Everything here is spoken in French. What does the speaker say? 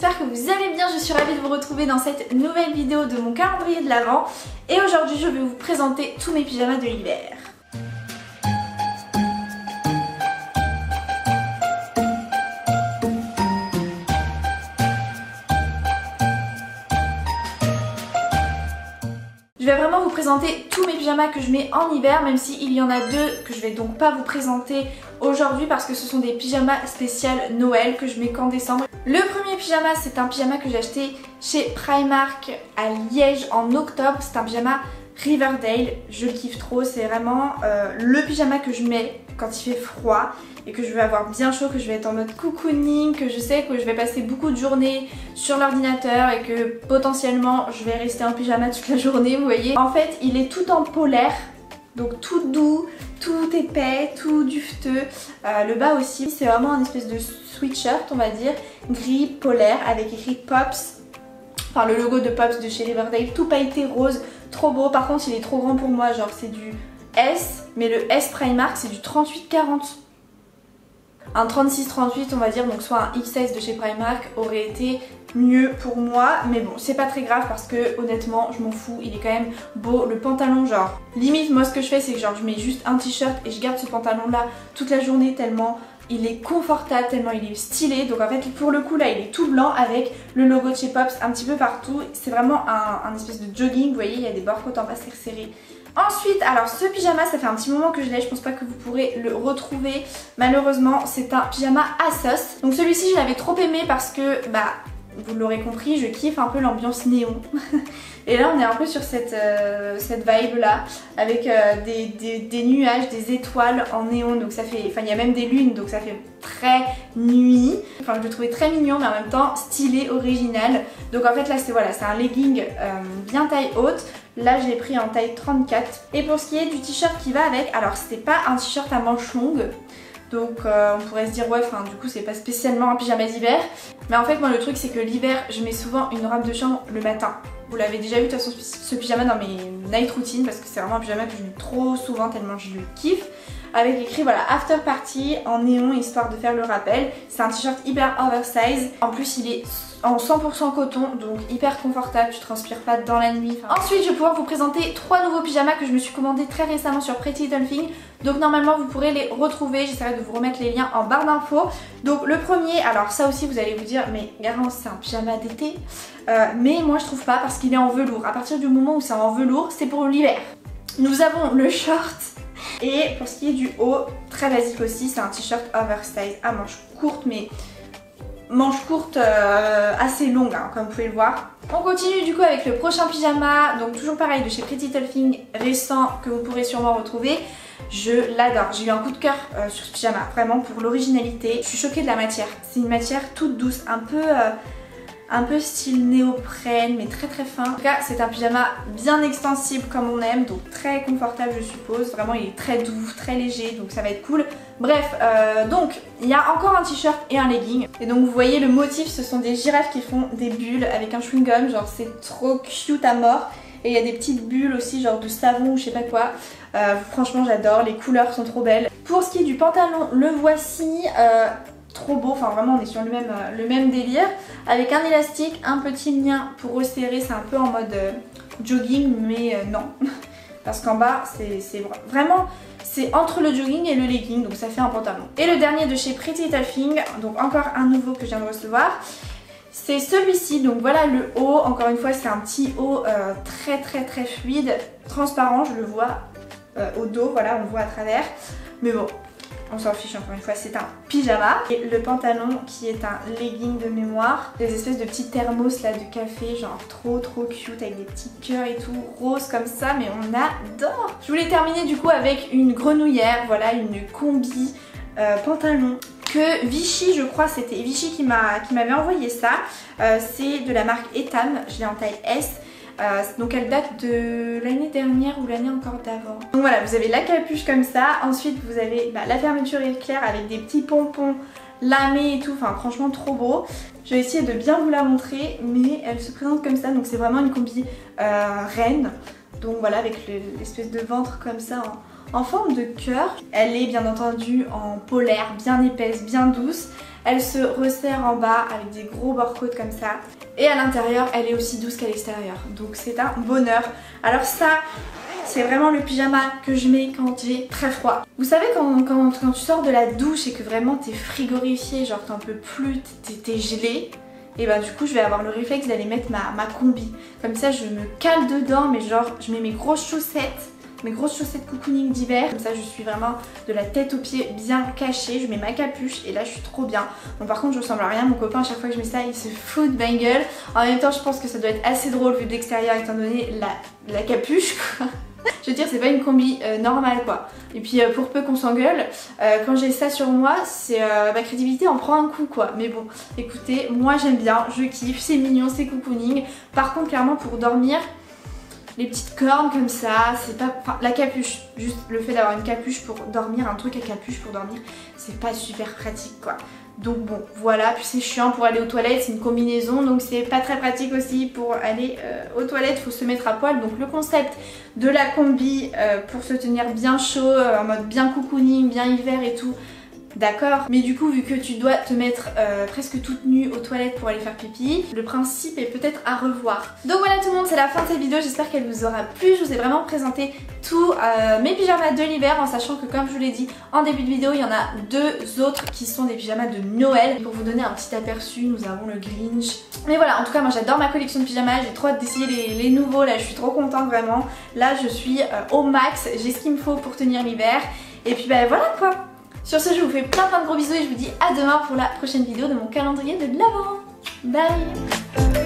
j'espère que vous allez bien, je suis ravie de vous retrouver dans cette nouvelle vidéo de mon calendrier de l'Avent. Et aujourd'hui je vais vous présenter tous mes pyjamas de l'hiver. Je vais vraiment vous présenter tous mes pyjamas que je mets en hiver, même s'il y en a deux que je vais donc pas vous présenter aujourd'hui parce que ce sont des pyjamas spécial Noël que je mets qu'en décembre. Le premier pyjama, c'est un pyjama que j'ai acheté chez Primark à Liège en octobre. C'est un pyjama Riverdale, je le kiffe trop, c'est vraiment le pyjama que je mets quand il fait froid et que je vais avoir bien chaud, que je vais être en mode cocooning, que je sais que je vais passer beaucoup de journées sur l'ordinateur et que potentiellement je vais rester en pyjama toute la journée, vous voyez. En fait, il est tout en polaire, donc tout doux, tout épais, tout dufteux. Le bas aussi, c'est vraiment un espèce de sweatshirt, on va dire, gris polaire avec écrit Pops. Enfin, le logo de Pops de chez Riverdale, tout pailleté rose, trop beau. Par contre, il est trop grand pour moi, genre c'est du S, mais le S Primark c'est du 38-40. Un 36-38 on va dire, donc soit un XS de chez Primark aurait été mieux pour moi, mais bon c'est pas très grave parce que honnêtement je m'en fous, il est quand même beau. Le pantalon, genre limite moi ce que je fais c'est que genre je mets juste un t-shirt et je garde ce pantalon là toute la journée tellement il est confortable, tellement il est stylé. Donc en fait pour le coup là il est tout blanc avec le logo de chez Pops un petit peu partout. C'est vraiment un espèce de jogging, vous voyez, il y a des bords-côtes en bas serrés. Ensuite, alors ce pyjama, ça fait un petit moment que je l'ai, je pense pas que vous pourrez le retrouver. Malheureusement, c'est un pyjama ASOS. Donc celui-ci, je l'avais trop aimé parce que, bah, vous l'aurez compris, je kiffe un peu l'ambiance néon. Et là, on est un peu sur cette vibe là, avec des nuages, des étoiles en néon. Donc ça fait, enfin il y a même des lunes, donc ça fait très nuit. Enfin je le trouvais très mignon, mais en même temps stylé, original. Donc en fait là, c'est voilà, c'est un legging bien taille haute. Là je l'ai pris en taille 34. Et pour ce qui est du t-shirt qui va avec, alors c'était pas un t-shirt à manches longues. Donc on pourrait se dire ouais, enfin du coup c'est pas spécialement un pyjama d'hiver. Mais en fait moi le truc c'est que l'hiver je mets souvent une robe de chambre le matin. Vous l'avez déjà vu de toute façon ce pyjama dans mes night routines parce que c'est vraiment un pyjama que je mets trop souvent tellement je le kiffe. Avec écrit voilà after party en néon histoire de faire le rappel. C'est un t-shirt hyper oversize. En plus il est en 100% coton, donc hyper confortable, tu transpires pas dans la nuit. Ensuite je vais pouvoir vous présenter 3 nouveaux pyjamas que je me suis commandé très récemment sur Pretty Little Thing. Donc normalement vous pourrez les retrouver, j'essaierai de vous remettre les liens en barre d'infos. Donc le premier, alors ça aussi vous allez vous dire mais Garance c'est un pyjama d'été, mais moi je trouve pas parce qu'il est en velours. À partir du moment où c'est en velours, c'est pour l'hiver. Nous avons le short. Et pour ce qui est du haut, très basique aussi, c'est un t-shirt oversize à manches courtes, mais manches courtes assez longues hein, comme vous pouvez le voir. On continue du coup avec le prochain pyjama, donc toujours pareil de chez Pretty Little Thing récent que vous pourrez sûrement retrouver. Je l'adore, j'ai eu un coup de cœur sur ce pyjama, vraiment pour l'originalité. Je suis choquée de la matière, c'est une matière toute douce, un peu style néoprène mais très fin. En tout cas c'est un pyjama bien extensible comme on aime, donc très confortable je suppose. Vraiment il est très doux, très léger, donc ça va être cool. Bref, donc il y a encore un t-shirt et un legging. Et donc vous voyez le motif, ce sont des girafes qui font des bulles avec un chewing gum, genre c'est trop cute à mort. Et il y a des petites bulles aussi genre de savon ou je sais pas quoi. Franchement j'adore, les couleurs sont trop belles. Pour ce qui est du pantalon, le voici. Trop beau, enfin vraiment on est sur le même délire, avec un élastique, un petit lien pour resserrer, c'est un peu en mode jogging mais non, parce qu'en bas c'est vraiment, c'est entre le jogging et le legging, donc ça fait un pantalon. Et le dernier de chez Pretty Little Thing, donc encore un nouveau que je viens de recevoir, c'est celui-ci. Donc voilà le haut, encore une fois c'est un petit haut très fluide, transparent, je le vois au dos, voilà on voit à travers, mais bon on s'en fiche, encore une fois c'est un pyjama. Et le pantalon qui est un legging de mémoire, des espèces de petits thermos là de café, genre trop cute avec des petits cœurs et tout, rose comme ça, mais on adore. Je voulais terminer du coup avec une grenouillère, voilà une combi pantalon que Vichy, je crois c'était Vichy qui m'avait envoyé ça. C'est de la marque Etam, je l'ai en taille S. Donc elle date de l'année dernière ou l'année encore d'avant. Donc voilà, vous avez la capuche comme ça, ensuite vous avez la fermeture éclair avec des petits pompons lamés et tout, enfin franchement trop beau. Je vais essayer de bien vous la montrer, mais elle se présente comme ça, donc c'est vraiment une combi reine. Donc voilà, avec l'espèce de ventre comme ça en forme de cœur. Elle est bien entendu en polaire, bien épaisse, bien douce. Elle se resserre en bas avec des gros bords-côtes comme ça. Et à l'intérieur, elle est aussi douce qu'à l'extérieur. Donc c'est un bonheur. Alors ça, c'est vraiment le pyjama que je mets quand j'ai très froid. Vous savez quand tu sors de la douche et que vraiment t'es frigorifié, genre t'en peux plus, t'es gelé. Et bah du coup je vais avoir le réflexe d'aller mettre ma combi. Comme ça je me cale dedans, mais genre je mets mes grosses chaussettes cocooning d'hiver. Comme ça je suis vraiment de la tête aux pieds bien cachée. Je mets ma capuche et là je suis trop bien. Bon par contre je ressemble à rien, mon copain à chaque fois que je mets ça il se fout de ma gueule. En même temps je pense que ça doit être assez drôle vu de l'extérieur étant donné la capuche quoi. Je veux dire c'est pas une combi normale quoi. Et puis pour peu qu'on s'engueule, quand j'ai ça sur moi, c'est ma crédibilité en prend un coup quoi. Mais bon, écoutez, moi j'aime bien, je kiffe, c'est mignon, c'est cocooning. Par contre clairement pour dormir, les petites cornes comme ça, c'est pas... Enfin la capuche, juste le fait d'avoir une capuche pour dormir, un truc à capuche pour dormir, c'est pas super pratique quoi. Donc bon voilà, puis c'est chiant pour aller aux toilettes, c'est une combinaison donc c'est pas très pratique aussi pour aller aux toilettes, faut se mettre à poil. Donc le concept de la combi pour se tenir bien chaud, en mode bien cocooning, bien hiver et tout, d'accord, mais du coup vu que tu dois te mettre presque toute nue aux toilettes pour aller faire pipi, le principe est peut-être à revoir. Donc voilà tout le monde, c'est la fin de cette vidéo, j'espère qu'elle vous aura plu. Je vous ai vraiment présenté tous mes pyjamas de l'hiver en sachant que comme je vous l'ai dit en début de vidéo, il y en a deux autres qui sont des pyjamas de Noël. Pour vous donner un petit aperçu, nous avons le Grinch. Mais voilà, en tout cas moi j'adore ma collection de pyjamas, j'ai trop hâte d'essayer les nouveaux là, je suis trop contente vraiment. Là je suis au max, j'ai ce qu'il me faut pour tenir l'hiver. Et puis bah voilà quoi. Sur ce, je vous fais plein de gros bisous et je vous dis à demain pour la prochaine vidéo de mon calendrier de l'Avent. Bye!